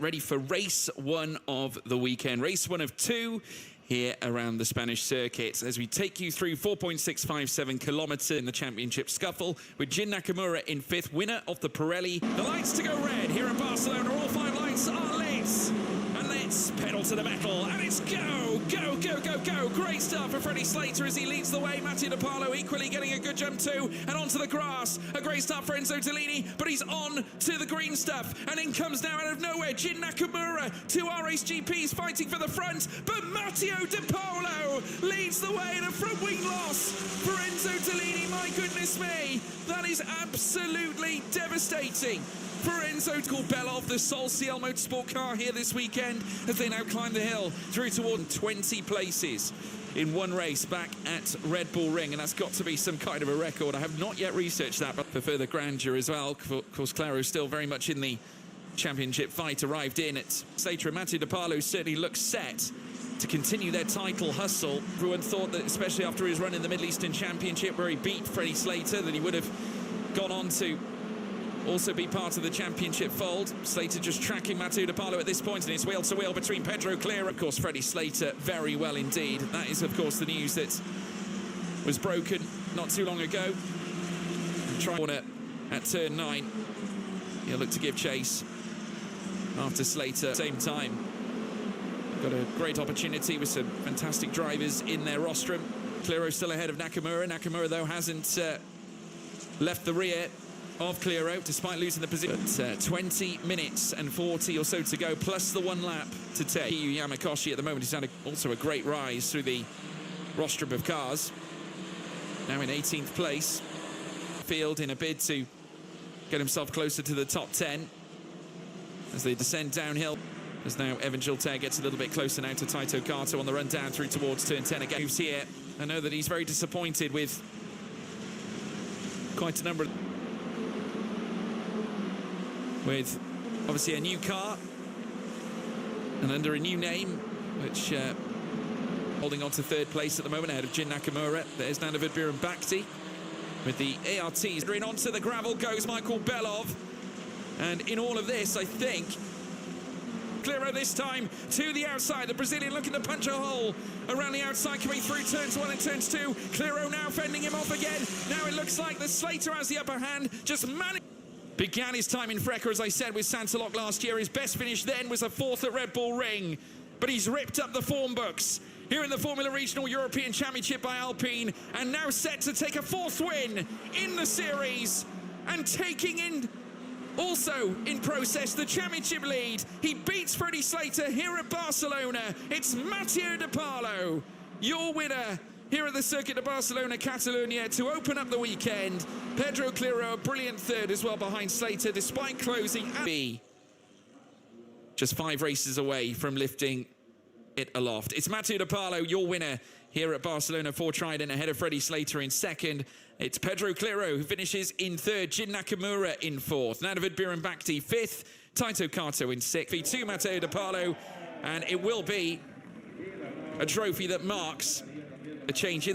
ready for race one of the weekend. Race one of two here around the Spanish circuit as we take you through 4.657 kilometers in the championship scuffle with Jin Nakamura in fifth, winner of the Pirelli. The lights to go red here in Barcelona. All five lights are lit. And let's pedal to the metal. And it's go, go, go, go, go. Great start for Freddie Slater as he leads the way. Matteo De Paulo equally getting a good jump too. And onto the grass. A great start for Enzo Tellini, but he's on to the green stuff. And in comes now out of nowhere Jin Nakamura. Two RAce GPs fighting for the front. But Matteo De Paulo leads the way in a front wing loss for Enzo Tellini. My goodness me. That is absolutely devastating for Enzo. Called Belov, the Sol CL Motorsport car here this weekend as they now climb the hill through toward 20 places in one race back at Red Bull Ring, and that's got to be some kind of a record. I have not yet researched that, but for further grandeur as well. Of course, Claro still very much in the championship fight, arrived in at Slater, and Matteo De Paulo certainly looks set to continue their title hustle. Everyone thought that, especially after his run in the Middle Eastern Championship where he beat Freddie Slater, that he would have gone on to also be part of the championship fold. Slater just tracking Matteo De Paulo at this point, and it's wheel to wheel between Pedro Clear. Of course, Freddie Slater very well indeed. That is, of course, the news that was broken not too long ago. Corner at turn 9. He'll look to give chase after Slater. Same time, got a great opportunity with some fantastic drivers in their rostrum. Clearo still ahead of Nakamura. Nakamura, though, hasn't left the rear of Clearo, despite losing the position. But 20 minutes and 40 or so to go, plus the one lap to take. Yamakoshi at the moment has had also a great rise through the rostrum of cars. Now in 18th place. Field in a bid to get himself closer to the top 10 as they descend downhill. As now Evan Gilter gets a little bit closer now to Taito Kato on the run down through towards turn 10 again. Moves here. I know that he's very disappointed with quite a number of... with obviously a new car and under a new name, which holding on to third place at the moment ahead of Jin Nakamura. There's Nanovid Biran Bhakti with the ARTs. In onto the gravel goes Michael Belov, and in all of this, I think Clearo this time to the outside. The Brazilian looking to punch a hole around the outside, coming through turns 1 and turns 2. Clearo now fending him off again. Now it looks like the Slater has the upper hand, just managed. Began his time in Frecker, as I said, with Santalok last year. His best finish then was a 4th at Red Bull Ring. But he's ripped up the form books here in the Formula Regional European Championship by Alpine, and now set to take a 4th win in the series, and taking in also in process the championship lead. He beats Freddie Slater here at Barcelona. It's Matteo De Paulo, your winner here at the Circuit of Barcelona, Catalonia, to open up the weekend. Pedro Clearo, a brilliant third as well behind Slater, despite closing at just 5 races away from lifting it aloft. It's Matteo De Paulo, your winner here at Barcelona for Trident, ahead of Freddie Slater in 2nd. It's Pedro Clearo who finishes in 3rd, Jin Nakamura in 4th, Nanovid Biran Bhakti 5th, Taito Kato in 6th, V2 Matteo De Paulo, and it will be a trophy that marks a change in